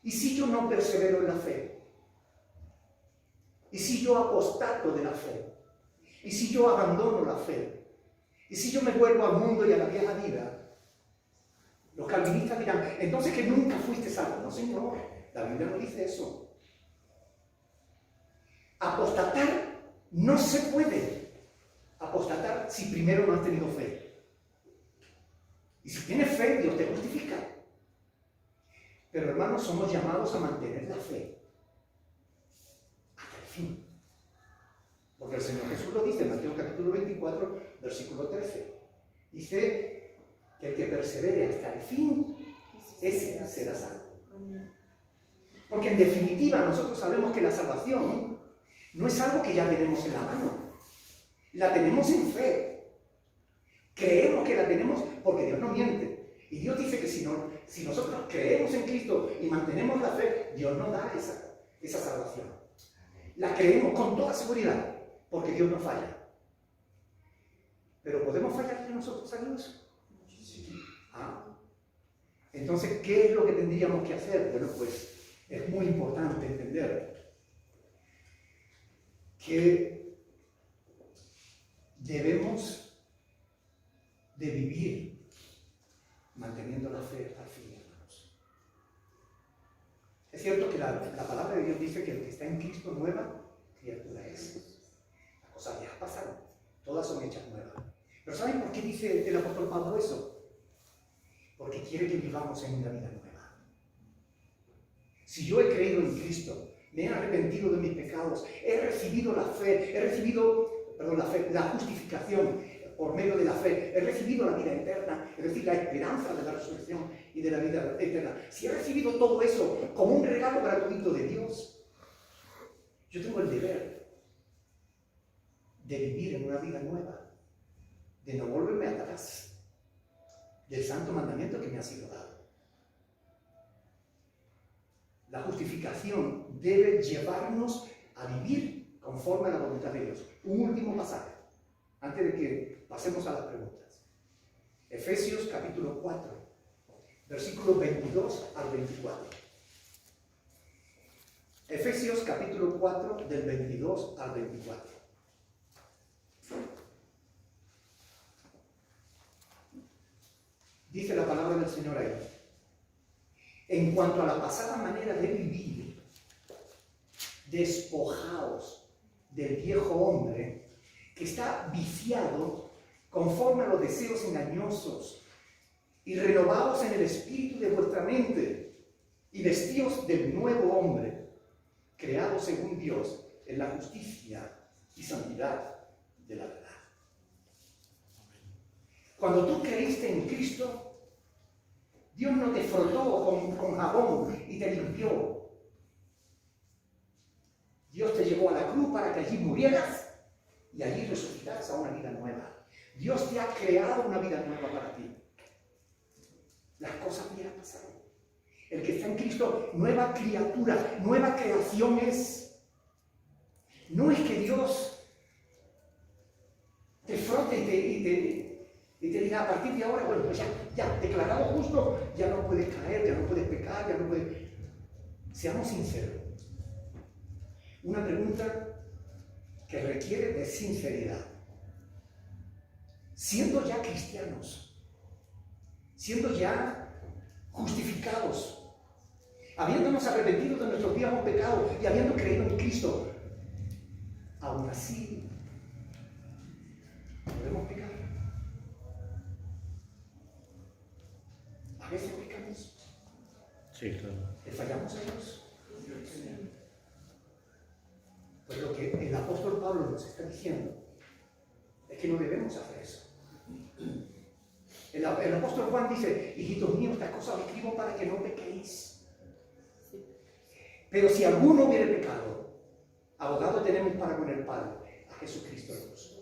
¿Y si yo no persevero en la fe? ¿Y si yo apostato de la fe? ¿Y si yo abandono la fe? ¿Y si yo me vuelvo al mundo y a la vieja vida? Los calvinistas dirán: entonces que nunca fuiste salvo. No, señor, la Biblia no dice eso. Apostatar no se puede. apostatar si primero no has tenido fe. Y si tienes fe, Dios te justifica. Pero hermanos, somos llamados a mantener la fe hasta el fin. Porque el Señor Jesús lo dice en Mateo capítulo 24, versículo 13. Dice que el que persevere hasta el fin, ese será salvo. Porque en definitiva nosotros sabemos que la salvación no es algo que ya tenemos en la mano. La tenemos en fe. Creemos que la tenemos porque Dios no miente. Y Dios dice que si nosotros creemos en Cristo y mantenemos la fe, Dios nos da esa salvación. La creemos con toda seguridad, porque Dios no falla. ¿Pero podemos fallarle nosotros a Dios? Sí. Entonces, ¿qué es lo que tendríamos que hacer? Bueno, pues es muy importante entender que debemos de vivir manteniendo la fe hasta el fin, hermanos. Es cierto que la palabra de Dios dice que el que está en Cristo nueva criatura es. Las cosas viejas pasaron, todas son hechas nuevas. Pero ¿saben por qué dice el apóstol Pablo eso? Porque quiere que vivamos en una vida nueva. Si yo he creído en Cristo, me he arrepentido de mis pecados, he recibido la fe, la justificación por medio de la fe, he recibido la vida eterna, es decir, la esperanza de la resurrección y de la vida eterna. Si he recibido todo eso como un regalo gratuito de Dios, yo tengo el deber de vivir en una vida nueva, de no volverme atrás del santo mandamiento que me ha sido dado. La justificación debe llevarnos a vivir conforme a la voluntad de Dios. Un último pasaje, antes de que pasemos a las preguntas. Efesios capítulo 4, versículos 22 al 24. Efesios capítulo 4, del 22 al 24. Dice la palabra del Señor ahí. En cuanto a la pasada manera de vivir, despojaos del viejo hombre que está viciado conforme a los deseos engañosos y renovaos en el espíritu de vuestra mente y vestíos del nuevo hombre, creado según Dios en la justicia y santidad de la verdad. Cuando tú creíste en Cristo, Dios no te frotó con jabón y te limpió. Dios te llevó a la cruz para que allí murieras y allí resucitaras a una vida nueva. Dios te ha creado una vida nueva para ti. Las cosas viejas pasaron. El que está en Cristo, nueva criatura, nueva creación es. No es que Dios te frote y te diga a partir de ahora, bueno, pues ya, declarado justo, ya no puedes caer, ya no puedes pecar, ya no puedes... Seamos sinceros. Una pregunta que requiere de sinceridad. Siendo ya cristianos, siendo ya justificados, habiéndonos arrepentido de nuestros viejos pecados y habiendo creído en Cristo, aún así, ¿podemos pecar? A veces pecamos. Sí, claro. ¿Le fallamos a Dios? Pues lo que el apóstol Pablo nos está diciendo es que no debemos hacer eso. El apóstol Juan dice, hijitos míos, estas cosas os escribo para que no pequéis. Pero si alguno hubiere pecado, abogado tenemos para con el Padre, a Jesucristo el justo.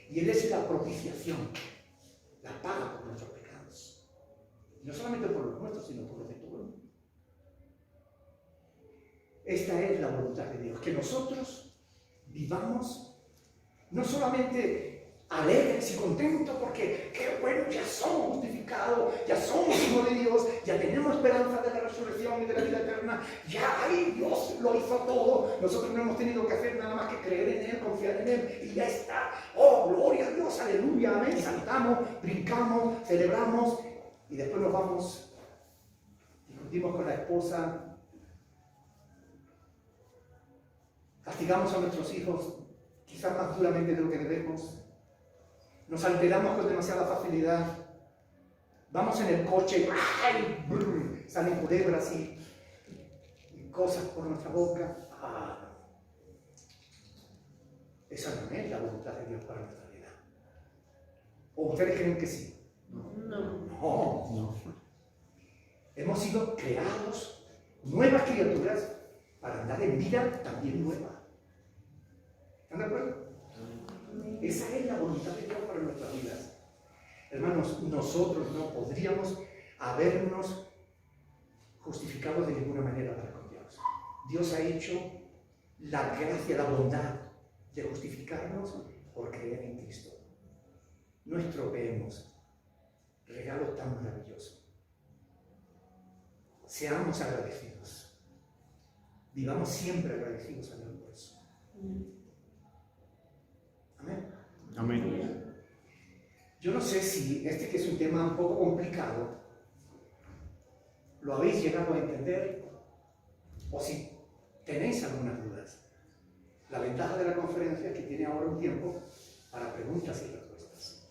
Y Él es la propiciación, la paga por nuestros pecados. No solamente por los nuestros, sino por los de todo el mundo. Esta es la voluntad de Dios, que nosotros vivamos no solamente alegres y contentos porque qué bueno, ya somos justificados, ya somos hijos de Dios, ya tenemos esperanza de la resurrección y de la vida eterna, ya ahí Dios lo hizo todo, nosotros no hemos tenido que hacer nada más que creer en Él, confiar en Él y ya está. Oh, gloria a Dios, aleluya, amén, saltamos, brincamos, celebramos y después nos vamos, discutimos con la esposa, castigamos a nuestros hijos, quizás más duramente de lo que debemos. Nos alteramos con demasiada facilidad. Vamos en el coche, ¡ay! Brr, salen culebras y cosas por nuestra boca. Esa no es la voluntad de Dios para nuestra vida. ¿O ustedes creen que sí? No. Hemos sido creados, nuevas criaturas, para andar en vida también nueva. ¿Están de acuerdo? Esa es la voluntad de Dios para nuestras vidas. Hermanos, nosotros no podríamos habernos justificado de ninguna manera para con Dios. Dios ha hecho la gracia, la bondad de justificarnos por creer en Cristo. No estropeemos regalo tan maravilloso. Seamos agradecidos. Vivamos siempre agradecidos a Dios por eso. Amén. Amén. Yo no sé si que es un tema un poco complicado, lo habéis llegado a entender o si tenéis algunas dudas. La ventaja de la conferencia es que tiene ahora un tiempo para preguntas y respuestas.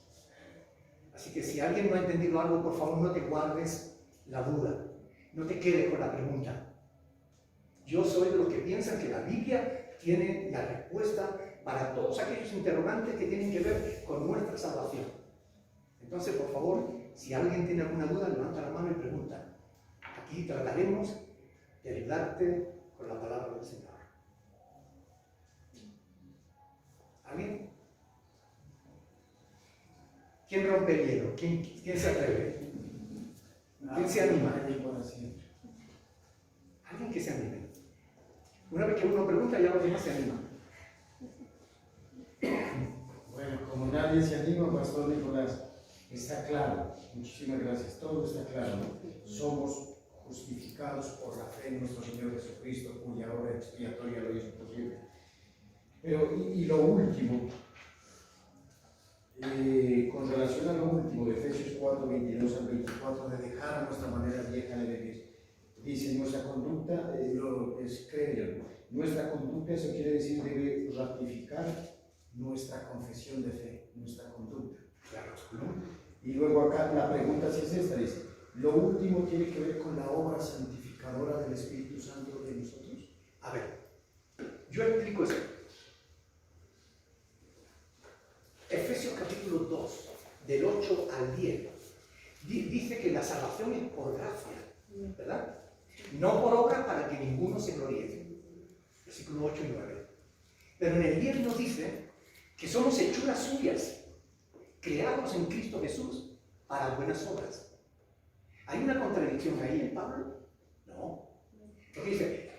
Así que si alguien no ha entendido algo, por favor no te guardes la duda, no te quedes con la pregunta. Yo soy de los que piensan que la Biblia tiene la respuesta para todos aquellos interrogantes que tienen que ver con nuestra salvación. Entonces, por favor, si alguien tiene alguna duda, levanta la mano y pregunta. Aquí trataremos de ayudarte con la palabra del Señor. ¿Alguien? ¿Quién rompe el hielo? ¿Quién se atreve? ¿Quién se anima? Alguien que se anime. Una vez que uno pregunta, ya los demás se animan. Bueno, como nadie se anima, Pastor Nicolás, está claro. Muchísimas gracias. Todo está claro. Somos justificados por la fe en nuestro Señor Jesucristo, cuya obra expiatoria lo hizo posible. Pero, y lo último, con relación a lo último de Efesios 4, 22 al 24, de dejar a nuestra manera vieja de vivir. Dice, nuestra conducta, lo es creer, nuestra conducta, eso quiere decir, debe ratificar nuestra confesión de fe, nuestra conducta. Claro, Y luego acá la pregunta sí es esta, dice, lo último tiene que ver con la obra santificadora del Espíritu Santo de nosotros. A ver, yo explico eso. Efesios capítulo 2, del 8 al 10, dice que la salvación es por gracia, ¿verdad? No por obra para que ninguno se gloríe. Versículo 8 y 9. Pero en el 10 nos dice que somos hechuras suyas, creados en Cristo Jesús para buenas obras. ¿Hay una contradicción ahí en Pablo? No. Porque dice,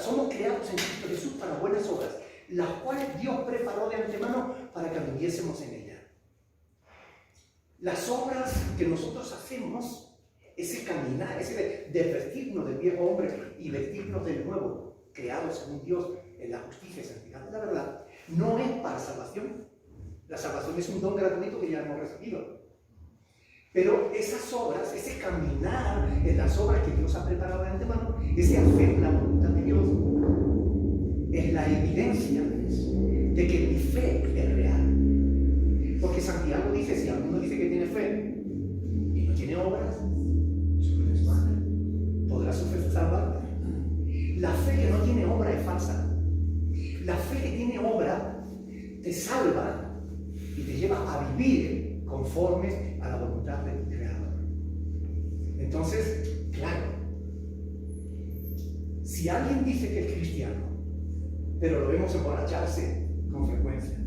somos creados en Cristo Jesús para buenas obras, las cuales Dios preparó de antemano para que anduviésemos en ella. Las obras que nosotros hacemos, ese caminar, ese desvestirnos del viejo hombre y vestirnos del nuevo, creados según Dios en la justicia y santidad de la verdad, no es para salvación. La salvación es un don gratuito que ya hemos recibido. Pero esas obras, ese caminar en las obras que Dios ha preparado de antemano, ese hacer la voluntad de Dios, es la evidencia de que mi fe es real. Porque Santiago dice, si alguno dice que tiene fe y no tiene obras, su fe es vana. ¿Podrá su fe salvarle? La fe que no tiene obra es falsa. La fe que tiene obra te salva y te lleva a vivir conforme a la voluntad del Creador. Entonces, claro, si alguien dice que es cristiano, pero lo vemos emborracharse con frecuencia,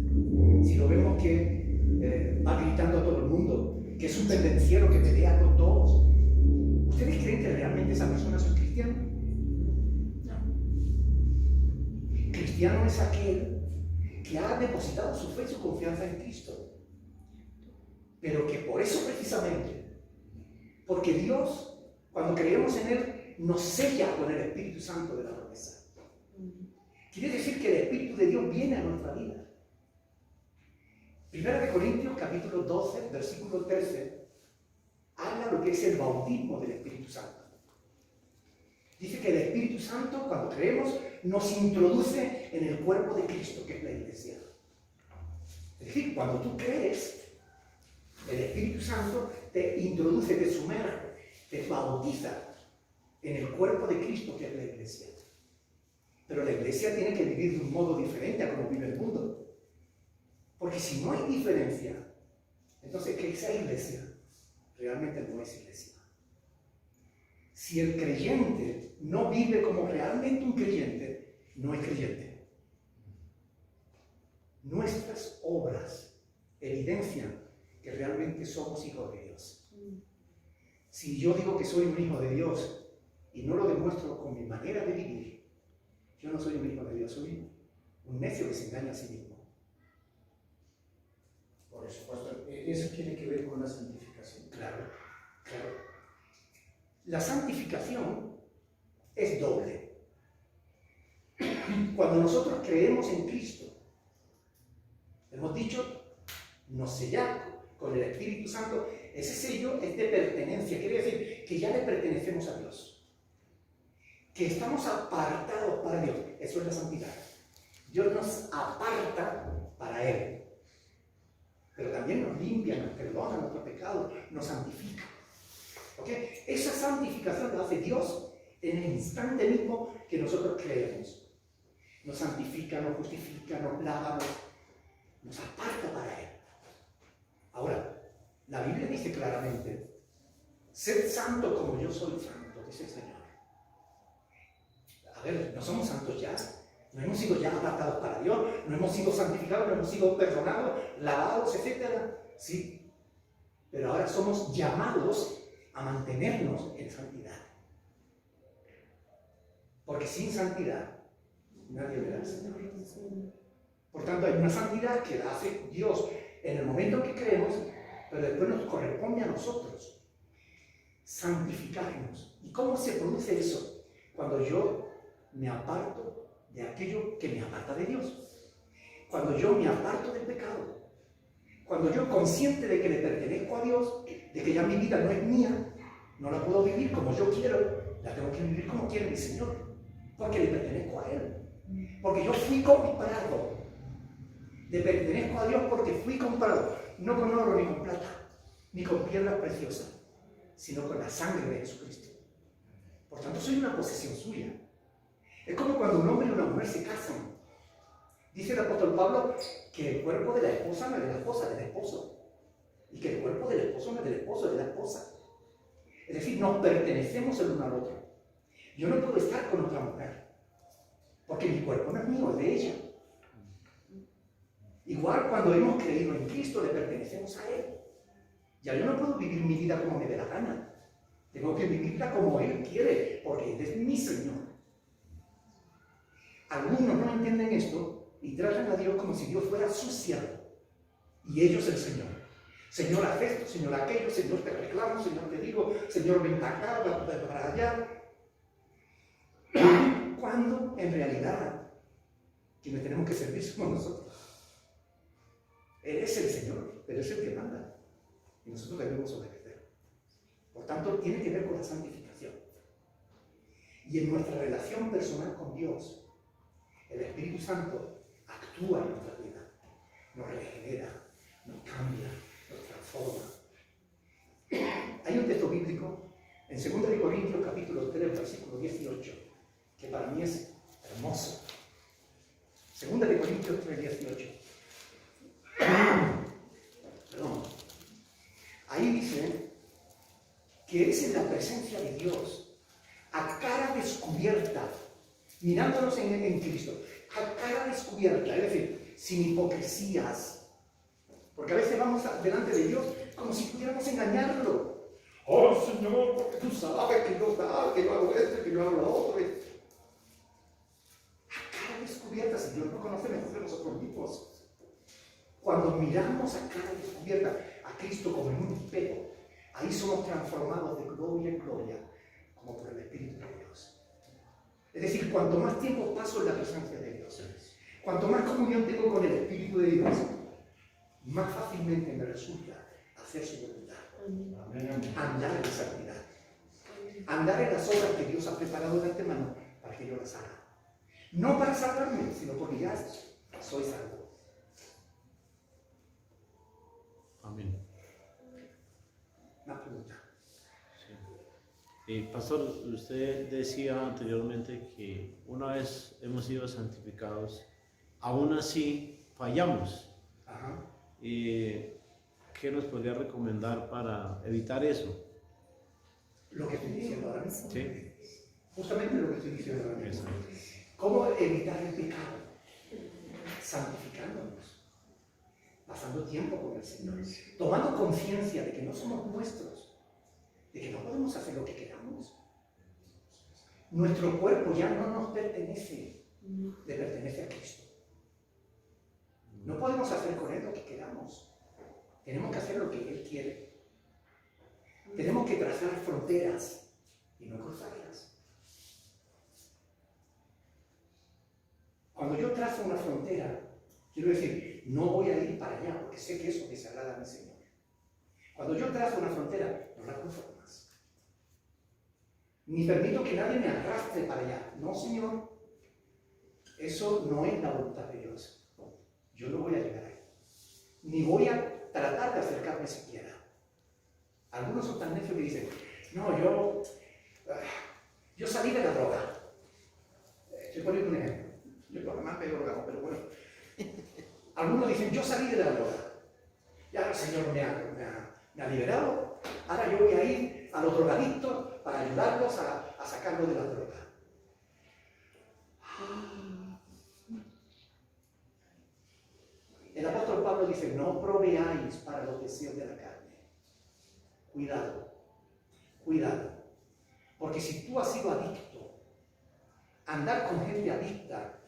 si lo vemos que va gritando a todo el mundo, que es un pendenciero que pelea con todos, ¿ustedes creen que realmente esa persona es cristiano? No. Cristiano es aquel que ha depositado su fe y su confianza en Cristo, pero que por eso precisamente, porque Dios, cuando creemos en Él, nos sella con el Espíritu Santo de la promesa. Quiere decir que el Espíritu de Dios viene a nuestra vida. Primera de Corintios, capítulo 12, versículo 13, habla lo que es el bautismo del Espíritu Santo. Dice que el Espíritu Santo, cuando creemos, nos introduce en el cuerpo de Cristo, que es la iglesia. decir, cuando tú crees, el Espíritu Santo te introduce, te sumerge, te bautiza en el cuerpo de Cristo que es la iglesia. Pero la iglesia tiene que vivir de un modo diferente a como vive el mundo. Porque si no hay diferencia, entonces que esa iglesia realmente no es iglesia. Si el creyente no vive como realmente un creyente, no es creyente. Nuestras obras evidencian que realmente somos hijos de Dios. Si yo digo que soy un hijo de Dios y no lo demuestro con mi manera de vivir, yo no soy un hijo de Dios, soy un necio que se engaña a sí mismo. Por eso, pastor, eso tiene que ver con la santificación. Claro, claro. La santificación es doble. Cuando nosotros creemos en Cristo, hemos dicho, nos sellamos con el Espíritu Santo. Ese sello es de pertenencia, quiere decir que ya le pertenecemos a Dios, que estamos apartados para Dios. Eso es la santidad. Dios nos aparta para Él, pero también nos limpia, nos perdona nuestros pecados, nos santifica. ¿Okay? Esa santificación la hace Dios en el instante mismo que nosotros creemos. Nos santifica, nos justifica, nos lava, nos aparta para Él. Ahora, la Biblia dice claramente, sed santo como yo soy santo, dice el Señor. A ver, no somos santos ya, no hemos sido ya apartados para Dios, no hemos sido santificados, no hemos sido perdonados, lavados, etc. Sí, pero ahora somos llamados a mantenernos en santidad. Porque sin santidad nadie verá al Señor. Por tanto, hay una santidad que la hace Dios en el momento que creemos, pero después nos corresponde a nosotros santificarnos. ¿Y cómo se produce eso? Cuando yo me aparto de aquello que me aparta de Dios. Cuando yo me aparto del pecado. Cuando yo, consciente de que le pertenezco a Dios, de que ya mi vida no es mía, no la puedo vivir como yo quiero, la tengo que vivir como quiere mi Señor, porque le pertenezco a Él. Porque yo fui comprado. Le pertenezco a Dios porque fui comprado, no con oro ni con plata, ni con piedras preciosas, sino con la sangre de Jesucristo. Por tanto, soy una posesión suya. Es como cuando un hombre y una mujer se casan. Dice el apóstol Pablo que el cuerpo de la esposa no es de la esposa, es del esposo. Y que el cuerpo del esposo no es del esposo, es de la esposa. Es decir, nos pertenecemos el uno al otro. Yo no puedo estar con otra mujer, porque mi cuerpo no es mío, es de ella. Igual cuando hemos creído en Cristo, le pertenecemos a Él. Ya yo no puedo vivir mi vida como me dé la gana. Tengo que vivirla como Él quiere, porque Él es mi Señor. Algunos no entienden esto y tratan a Dios como si Dios fuera su siervo y ellos el Señor. Señor, haz esto, Señor, aquello, Señor, te reclamo, Señor, te digo, Señor, ven para acá, ven para allá. Cuando en realidad quienes tenemos que servir somos nosotros. Él es el Señor, pero es el que manda. Y nosotros debemos obedecer. Por tanto, tiene que ver con la santificación. Y en nuestra relación personal con Dios, el Espíritu Santo actúa en nuestra vida. Nos regenera, nos cambia, nos transforma. Hay un texto bíblico en 2 Corintios capítulo 3, versículo 18, que para mí es hermoso. 2 Corintios 3, 18. Perdón. Ahí dice que es en la presencia de Dios, a cara descubierta, mirándonos en Cristo, a cara descubierta, es decir, sin hipocresías, porque a veces vamos delante de Dios como si pudiéramos engañarlo. Oh Señor, porque tú sabes que yo hago esto, que yo hago lo otro. A cara descubierta, si Dios no conoce mejor que nosotros mismos. Cuando miramos a cara descubierta a Cristo como en un espejo, ahí somos transformados de gloria en gloria, como por el Espíritu de Dios. Es decir, cuanto más tiempo paso en la presencia de Dios, cuanto más comunión tengo con el Espíritu de Dios, más fácilmente me resulta hacer su voluntad. Andar en santidad. Andar en las obras que Dios ha preparado de antemano para que yo las haga. No para salvarme, sino porque ya soy salvo. Pastor, usted decía anteriormente que una vez hemos sido santificados, aún así fallamos. Ajá. ¿Qué nos podría recomendar para evitar eso? Lo que estoy diciendo ahora mismo. Sí. Justamente lo que estoy diciendo ahora mismo. Eso. ¿Cómo evitar el pecado? Santificándonos, pasando tiempo con el Señor, tomando conciencia de que no somos nuestros, de que no podemos hacer lo que queramos. Nuestro cuerpo ya no nos pertenece, le pertenece a Cristo. No podemos hacer con él lo que queramos. Tenemos que hacer lo que él quiere. Tenemos que trazar fronteras y no cruzarlas. Cuando yo trazo una frontera, quiero decir, no voy a ir para allá porque sé que eso desagrada a mi Señor. Cuando yo trazo una frontera, no la cruzo más. Ni permito que nadie me arrastre para allá. No, Señor. Eso no es la voluntad de Dios. Yo no voy a llegar ahí. Ni voy a tratar de acercarme siquiera. Algunos son tan necios que dicen, no, yo salí de la droga. Estoy poniendo un ejemplo. Yo lo más peor lo hago, pero bueno. Algunos dicen, yo salí de la droga. Ya el Señor me ha liberado. Ahora yo voy a ir a los drogadictos para ayudarlos a sacarlos de la droga. El apóstol Pablo dice, no proveáis para los deseos de la carne. Cuidado, cuidado. Porque si tú has sido adicto, andar con gente adicta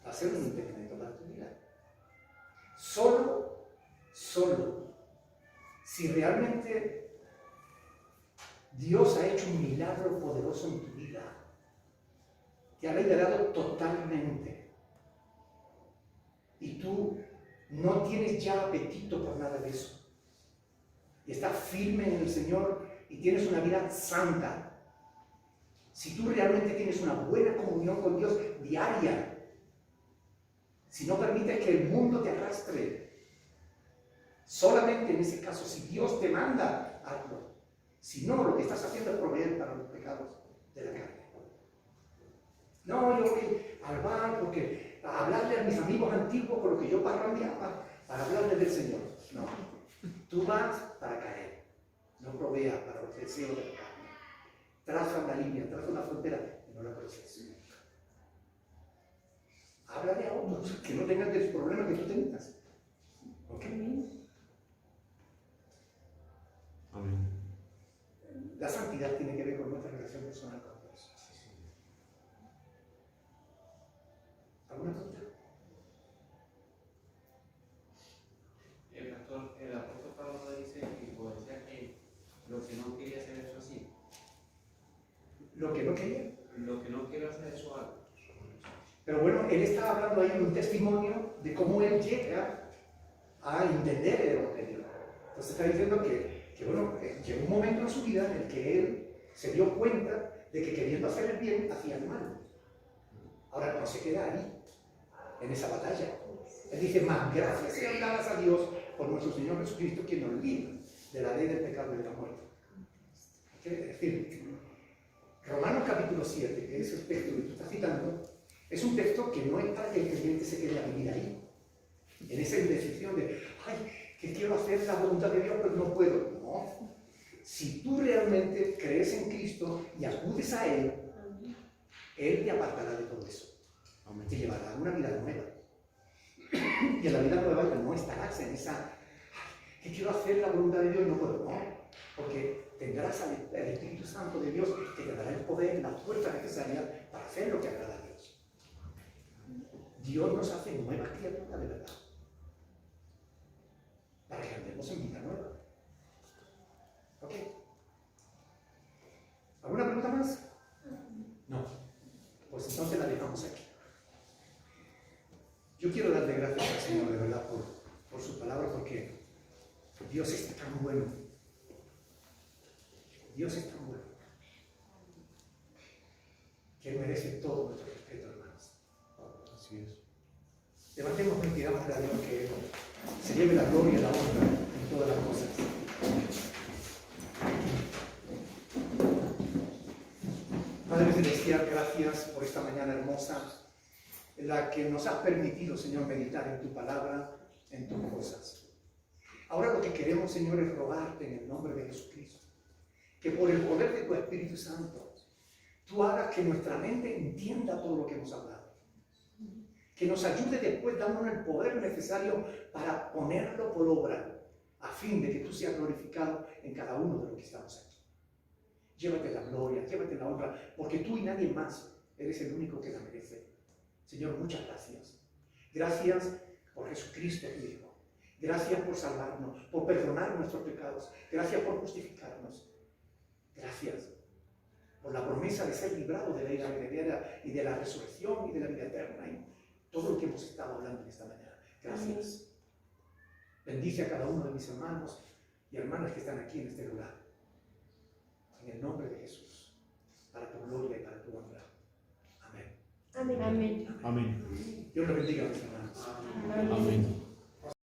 va a ser un impedimento para tu vida. Solo, si realmente Dios ha hecho un milagro poderoso en tu vida, te ha liberado totalmente, y tú no tienes ya apetito por nada de eso, y estás firme en el Señor y tienes una vida santa, si tú realmente tienes una buena comunión con Dios diaria, si no permites que el mundo te arrastre, solamente en ese caso, si Dios te manda, hazlo. Si no, lo que estás haciendo es proveer para los pecados de la carne. No, yo voy al bar porque a hablarle a mis amigos antiguos con los que yo parrandeaba para hablarle del Señor. No, tú vas para caer, no proveas para los deseos de la carne. Traza una línea, traza una frontera y no la cruces. Háblale a otros que no tengan el problema que tú tengas. ¿Ok? Amén. La santidad tiene que ver con nuestra relación personal con Dios. ¿Alguna pregunta? Pastor, el apóstol Pablo dice o decía que lo que no quería hacer eso así. Lo que no quería. Lo que no quiero hacer eso algo. Pero bueno, él está hablando ahí de un testimonio de cómo él llega a entender el Evangelio. Entonces está diciendo que bueno, llegó un momento en su vida en el que él se dio cuenta de que queriendo hacer el bien, hacía el mal. Ahora no se queda ahí, en esa batalla. Él dice, más gracias sean dadas a Dios por nuestro Señor Jesucristo, quien nos libra de la ley del pecado y de la muerte. Es decir, Romanos capítulo 7, que es el texto que tú estás citando, es un texto que no es para que el creyente se quede a vivir ahí, en esa indecisión de, ay, que quiero hacer la voluntad de Dios, pero no puedo. No. Si tú realmente crees en Cristo y acudes a Él, Él te apartará de todo eso. Te llevará a una vida nueva. Y en la vida nueva ya no estarás en esa, ay, que quiero hacer la voluntad de Dios y no puedo. No, porque tendrás al Espíritu Santo de Dios que te dará el poder, la fuerza necesaria para hacer lo que agrada a Dios. Dios nos hace nuevas criaturas de verdad, para que andemos en vida nueva. ¿Ok? ¿Alguna pregunta más? No. Pues entonces la dejamos aquí. Yo quiero darle gracias al Señor de verdad por su palabra, porque Dios es tan bueno. Dios es tan bueno que merece todo nuestro respeto, hermanos. Así es. Levantemos y pidámosle a Dios que se lleve la gloria y la honra en todas las cosas. en la que nos has permitido, Señor, meditar en tu palabra, en tus cosas. Ahora lo que queremos, Señor, es rogarte en el nombre de Jesucristo, que por el poder de tu Espíritu Santo, tú hagas que nuestra mente entienda todo lo que hemos hablado. Que nos ayude después dándonos el poder necesario para ponerlo por obra, a fin de que tú seas glorificado en cada uno de los que estamos aquí. Llévate la gloria, llévate la honra, porque tú y nadie más eres el único que la merece. Señor, muchas gracias. Gracias por Jesucristo, tu Hijo. Gracias por salvarnos, por perdonar nuestros pecados. Gracias por justificarnos. Gracias por la promesa de ser librado de la ira venidera y de la resurrección y de la vida eterna. Y todo lo que hemos estado hablando en esta mañana. Gracias. Bendice a cada uno de mis hermanos y hermanas que están aquí en este lugar. En el nombre de Jesús. Para tu gloria y para tu honra. Amén. Amén. Amén. Amén. Dios los bendiga, mis hermanos. Amén. Amén.